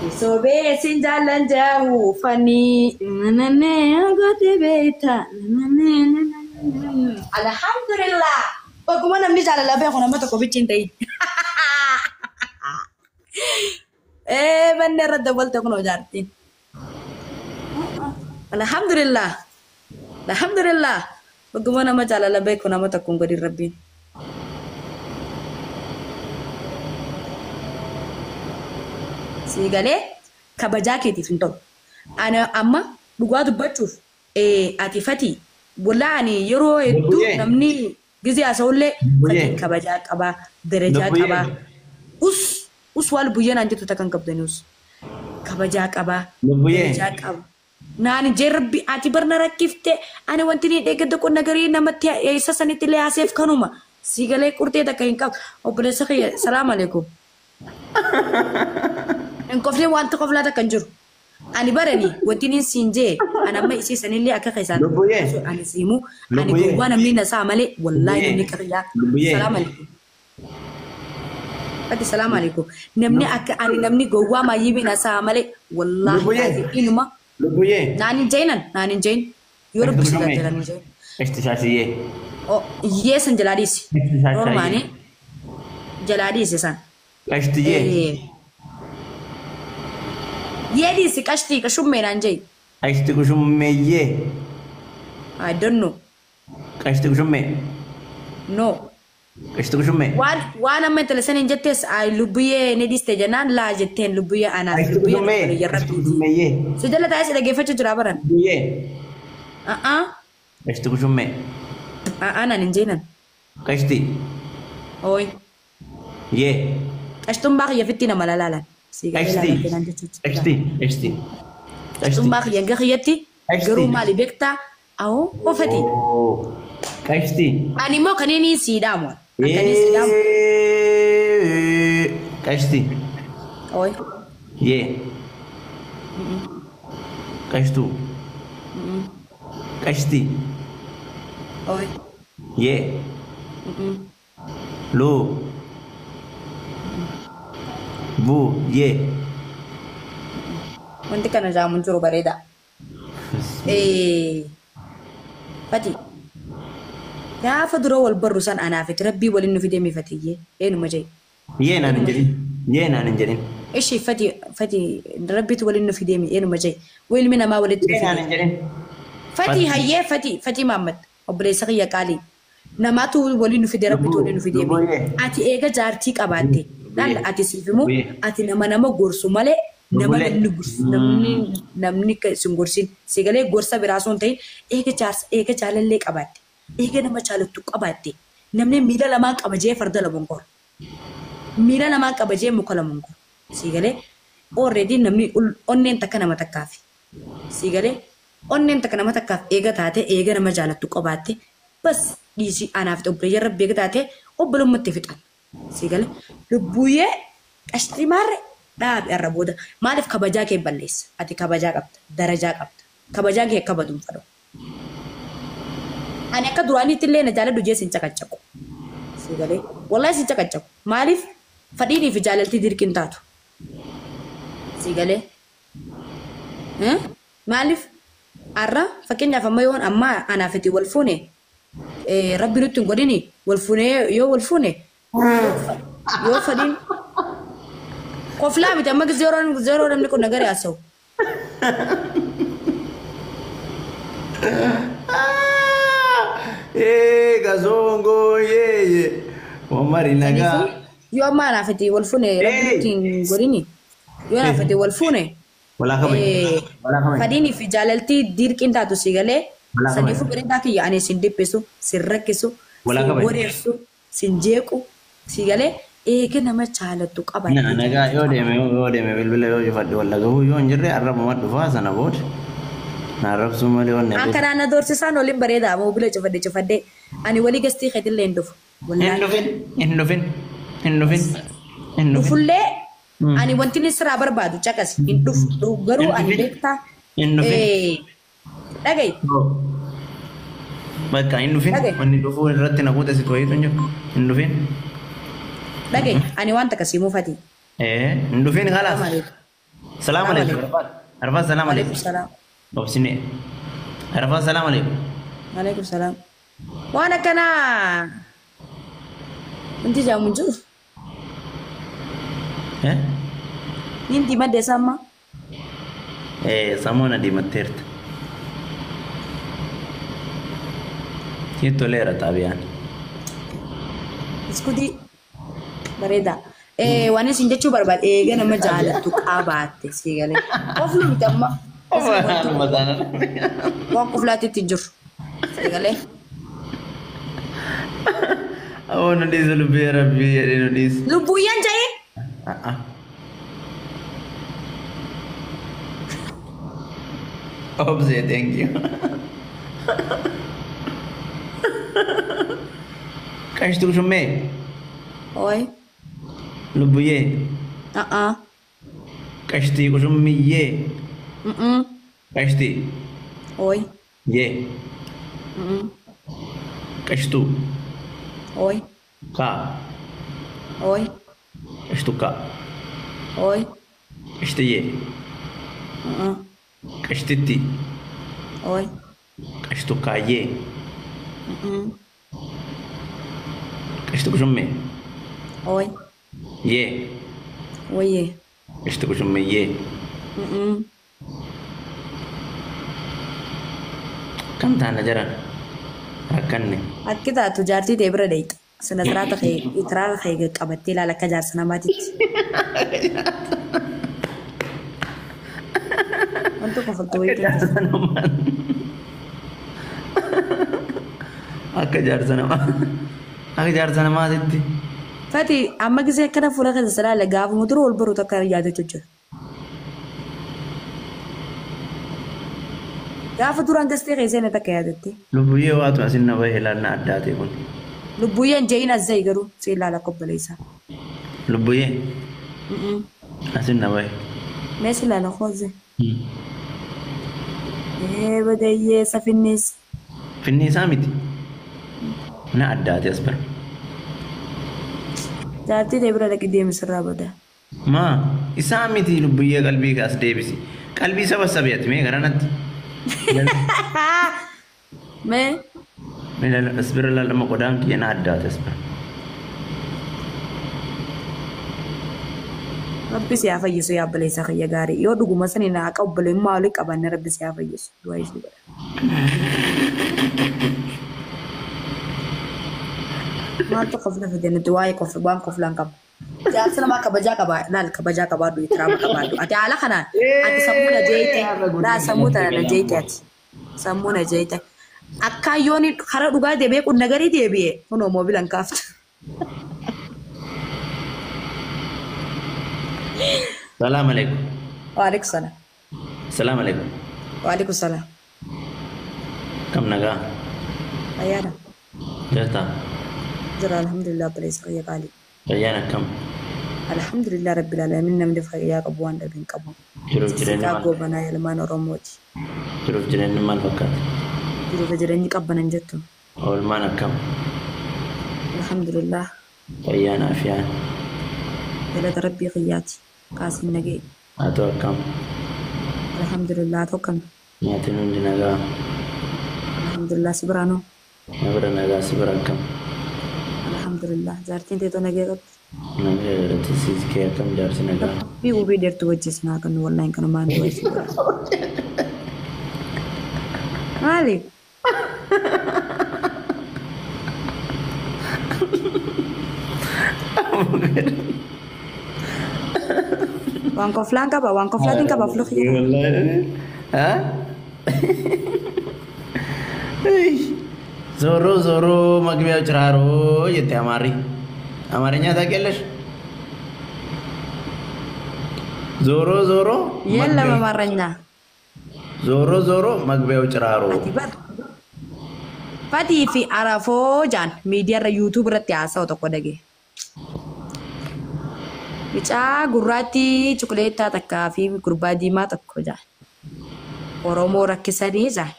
Sobe sinjalan jauh fani nene agate beta Alhamdulillah. Bagaimana namni jala labe ko namata ko bicintai. Bener ada bolta ko no jartin. Alhamdulillah. Alhamdulillah. Bagaimana nama jala labe ko namata ko ngadi rabbi. Sigale kabajaa keetiif hin ta'u. Ana amma dhugaa dubbachuuf ati fati bulaani yeroo hedduu namni gizi haasa'ullee kabajaa qabaa darajaa qabaa. Us wal buyyeen aan jettu takkan qabdanius kabajaa qabaa darajaa qaba. Naan jerbi ati barna rakkifte ani wanti ni dheeggata kun nagarii namatti eessa sanitti illee haaseef kanuma sigalee qurtee takka hin qabu. Obboleessa kiyya salaamu alaikum. Engkofne wanti koflata kan jiru. Ani barani wanti ni sinje ana mai isi sanille aka kaisan. Ani simu ani gurwa namni na sa male wallahi ni kariya. Assalamu alaikum. Ati assalamu alaikum. Namni aka ani namni gurwa ma yibi na sa male wallahi inuma. Nani jain. Yoro bisita terani jain. Istisasiye. Oh yes jaladis. Romani jaladis san. Istiye. Yedi si kashti kashumme nanjay. Kashti kushumme ye. I don't know. Kashti kushumme. No. Kashti kushumme. Wana metal sanin jettes ay lubuye ne diste janan la jetten lubuye ana lubuye kushumme ye. Sujala tayo sila gefa chujura baran. Ye. Kashti kushumme. Nanin jainan. Kashti. Oy. Ye. Ashtum baki ya fitina malalalan. Esti. Tumbak yang gakiyati garu mali bekta au ofati. Kasti. Animo kanini sidamo. Kanini sidamo. Kasti. Oi. Ye. Kastu. Kasti. Oi. Ye. Lo. Bu, ye. Wanti kana jamun curu bareda. Fati. Ya faduro wal barusan ana fit rabbi wal innu fidemi fatiye. Enu majay. Ye na ninjadin. Ishi fati rabbi wal innu fidemi enu majay. Wil mina ma walit ye na ninjadin. Fati hayye fati Muhammad. Obre saqiya qali. Namatu wal innu fidemi rabbi wal innu fidemi. Ati ega jarti qabate. Nal ati sifimu ati nama gorsu male nama namni sungursin sigale gorsa birason tay ega jalalle qabate ega nama chalattu qabate namne mila lama qabaje farda lamunqor mila lama qabaje mukalamunqor sigale already namni onnen takana matakafi sigale onnen takana matakaf ega taate ega nama jalattu qabate bas disi anafto breyer rabbi taate obbalum mutfiqan sigale lubuye ashtimar daab araboda malif kabaja ke ballis ati kabaja qabta daraja qabta kabaja ke kabadum fado ani ka durani tille na jala duje sin cakacako sigale wallahi sin cakacako malif fadini fi jalalti dirkin tatu sigale malif arra fakenya famayon amma ana fiti walfune rabbi nutun godini walfune yo walfune yo fadin kofla bita mag zero namni ko nagari asaw gazongo ye Omar inaga yo mana fati walfune rabbi gorini yo na fati walfune wala khamay fadini fi jalalti dirkin tatu sigale sanifu berenda ki yani sindipesu sirrakesu singoresu sinjeku sigale eke nama chalatu qabani naga yo deme bilbila yo fadde walla gahu yo njirre arab maddu fa sana bot na arab sumale wonne akana na dorsi sano lim bareda mo bila cofade ani wali gasti khedil lendof endofin fulle ani wantini sira barbadu chakas induf garu ani dekta dagay bakka indofin wani dofu ratina kuta sikoyi tonjo indofin Lagi, ani wanta kasimu fati. Ndufin khalas. السلام عليكم عرفان السلام وعليكم عليكم السلام. وبسني عرفان السلام عليكم وعليكم السلام. وانا كنا انت جاي منجو ها انت ما دي سما ايه سامونا دي متيرت يتو ليرة تابيان اسكتي بريدا. وانا سنجتشو برباد انا ما جالت قابات سيغالي قفلو بتما مثلا وقفلاتي تجر سيغالي أو نديس لبي ربي يا نديس لبويان جاي أوبسي thank you كاش تو شمي اوي لبويه كاشتي كشمي يه كاشتي اوي يه كاشتو اوي كا اوي كاشتو كا اوي كاشتي يه كاشتتي اوي كاشتو كا يه كاشتو كشمي اوي يه ويه كاشتو كشمي يه كم تانا جران ركني أكيد تجارتي تبرد ديت سنترات خي إترار خي قبتي لا لك جار سناماتي أنتو كفلتوا Akka jaarsa namaatitti. Fati amma gisee kana fuula keessa salaale gaafa mutura ol baru takka yaada jechuudha. Gaafa duraan gastee keessee na takka yaadatti. Lubbuyyee waatu asin na bahe ilaalna addaate kun. Lubbuyyeen jeeyin azzayi garuu si ilaala qobbaleessa. Lubbuyyee asin na bahe. Mee si ilaala qoozee. Badayyee safinnis. Finniisaa miti. Na addaate as bara. Jaartii ta'e bira dhaqi deemisirraa bada. Maa isaa miti lubbuyyee qalbii kaas deebisi. Qalbii saba sabiyaati mee garanatti. Mee as bira lallama qodaan kiyya na addaate as bara. Rabbi si haa fayyisu yaa baleessa kiyya gaarii yoo dhuguma sani naa qabbaleen maalii qabanne rabbi si haa fayyisu du'a ishee godha. Maaltu qofla fide nuti waa'ee qofla waan qoflaan qaba. Jaarsi namaa kabajaa qaba laal kabajaa qabaadhu itiraama qabaadhu ati haala kanaan ati sammuu na jeeyite laa sammuu tana na jeeyite ati sammuu na jeeyite akkaayyoon karaa dhugaa deebi'ee qunna garii deebi'ee kunoo moobilan kaafta. Salaam alaikum. Waalaikum salaam. Salaam alaikum. Waalaikum salaam. Kam nagaa. Ayyaana. Jirta. Jira alhamdulillah baleessa kiyya qaalii. Ayyaana kam. Alhamdulillah rabbil alamin namni fayyaa qabu waan dhabiin qabu. Jiruuf jireenya Sikaa goobanaa ilmaan Oromooti. Jiruuf jireenya maal fakkaata? Jiruuf jireenyi qabbanan jettu. Oolmaan akkam. Alhamdulillah. Ayyaana afiyaan. Galata rabbii kiyyaati. Kaasiin nagee. Haa ta'u akkam. Alhamdulillah tokkan. Nyaatiin hundi nagaa. Alhamdulillah si biraanoo. Na bira nagaa si bira akkam. Alhamdulillah jaartiin teetoo nagee qabdi. Nagaa irratti siis kee akkam jaarsi nagaa. Bii ubii deertu wajjis naa kan wallahin kan maan du'a si bira. Maali? Waan koflaan qaba waan koflaatiin qaba fuluu kiyya. Hah? Zoro zoro magbiya ciraro jette amari. Amarinya takellesh. Zoro zoro. Yalla mamarranya. Zoro zoro magbiya ciraro. Ati bar. Fatii fi arafoo jaan miidiyaarra yuutuub irratti haasa'u tokko dhagee. Bicaa gurraatti cuquleettaa takkaa fi gurbaa diimaa tokko jaan. Oromoo rakkisanii jaan.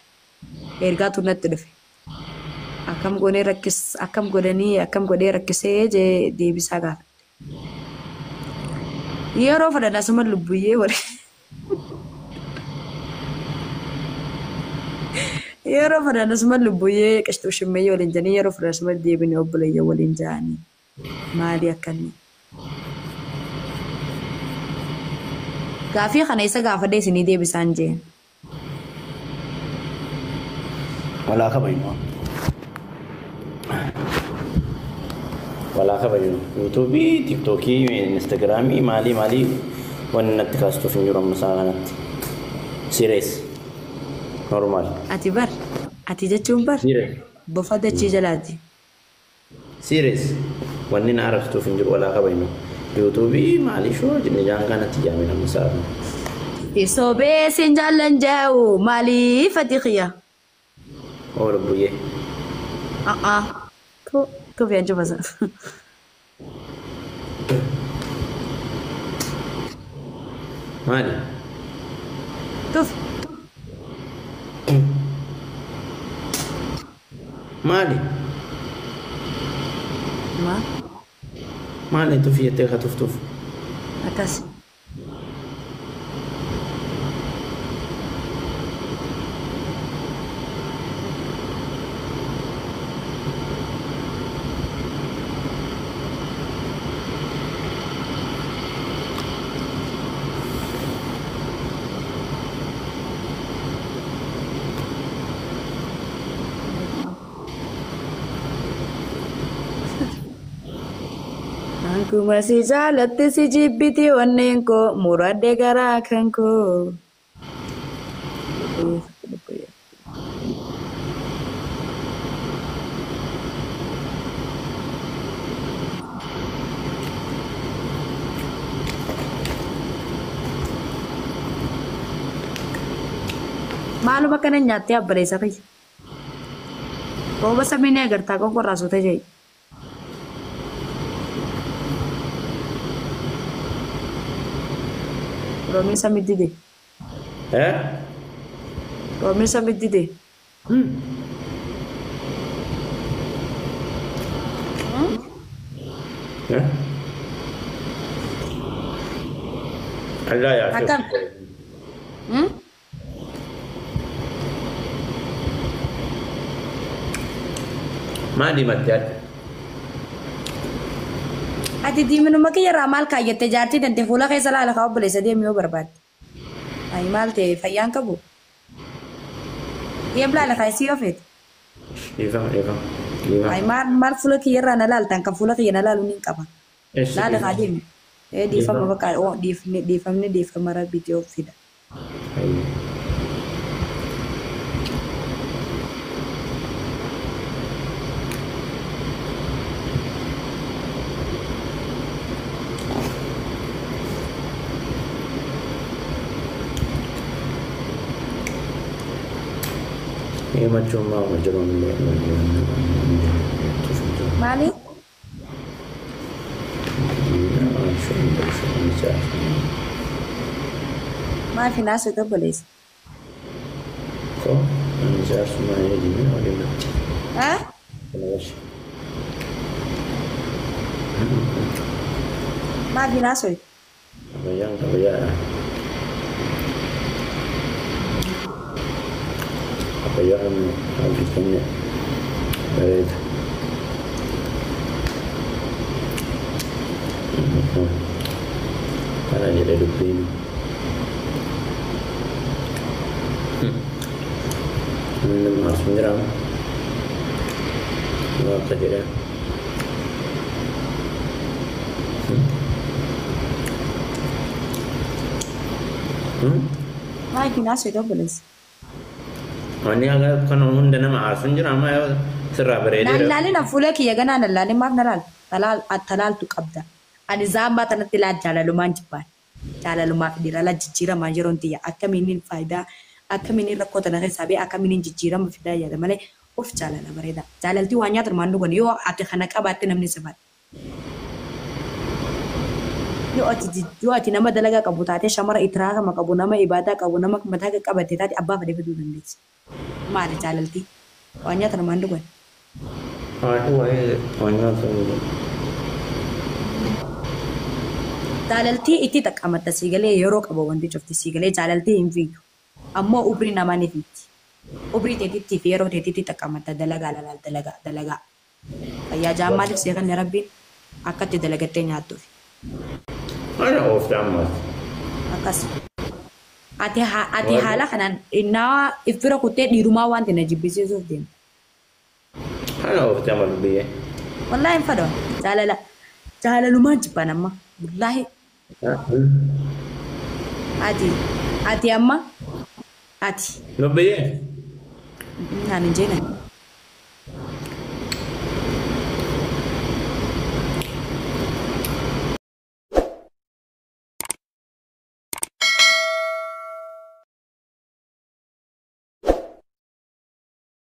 Ergaa tunnatti dhufe. Akkam godhanii rakkisee jee deebisaa gaafate. Yeroo fudhadha asuma lubbuyyee wali. Yeroo fudhannas malu buyyee qashtuu shimmee waliin jedhanii yeroo fudhannas malu deebinee obboleeyya waliin jedhanii maali akkanni. Gaafii kana isa gaafa deesinii deebisaan jeen. Walaa kabayu. Walaa kabayu. YouTube, TikTok, Instagram, mali waan natti kaastuuf hin jiru amma isaa kanatti. Serious. Normal. Ati jechuun bar. Serious. Bofa dachii jalaati. Serious. Wanni na arrabsuuf hin jiru walaa kabayu. YouTube mali shoo jinni jaan kanatti jaamina amma isaa. Isobee siin jaallan jaa'u maali fatiqiya. Oh buye. Tu viens de fazer. Mali. Tu. Mali. Mali tu fiat teh tuf. Atas. Aku masih jalan si jibiti wanengko murad negara kanko. Malu makanan nyati apa desa kai? Kau bahasa mini agar tak kau rasu saja. Romi samit dide. Romi samit dide. Allah ya. Akan. Mali matiat. Ati di minum makai ramal kaya tejati dan tehula kayak salah kau boleh sedia mio berbat. Ay mal te fayang kabu. Dia belah kayak siofet. Eva. Ay mal fula kira nalal tangkap fula kira nalal uning kapa. Lada kadim. Di fam bakal di fam ni di fam marah video fida. Ini macam mana jalan Mali? Maaf nasi tu boleh. Kau mengejar semuanya di mana ada nak? Hah? Maaf nasi. Apa yang tak bayar? Apa yang habis punya? Baik. Karena dia ada dupin. Minum harus menyerang. Apa dia? Maaf nasi tu boleh. Ini agak kan orang dah nama harus menyerang. Apa serah berada. Nalali na fula ki yagana nalali maaf nalal. Talal tu kabda. Ani zamba tanah tilat jala luman cepat. Jala luman fidira la jijira majeron tiya. Akka minin faida. Akka minin rakko tanah kesabi. Akka minin jijira mafida ya. Damale of jala la bereda. Jala tu hanya termandu kan. Yo ati khana kabate namni sebat. Yo ati nama dalaga kabutate shamara itraga makabu nama ibadah kabu nama mataga kabate tadi abba fade fidu nandis. Mari jala ti. Hanya termandu kan. Aku hanya tu. Jaalaltii itti xaqqamatta siigalee yeroo qabu wanti cufti siigalee jaalaltii hin fiigu ammoo ubri namaa ni fiiti Obrii teetitti fi yeroo teetitti xaqqamata dalagaa lalaal dalagaa. Fayyaa jaammaatiif seeqanne rabbiin akkatti dalagattee nyaattuuf. Ana ooftaa ammaas. Akkas. Ati haala kanaan innaa ifira kuttee dhiirumaa wanti na jibbisiisuuf deemta. Ana ooftaa amma biyyee. Wallaahi hin fadha. Jaalalumaan jibban amma. Wallaahi. Ati amma. Ati. Biyyee. Naan hin jeenan.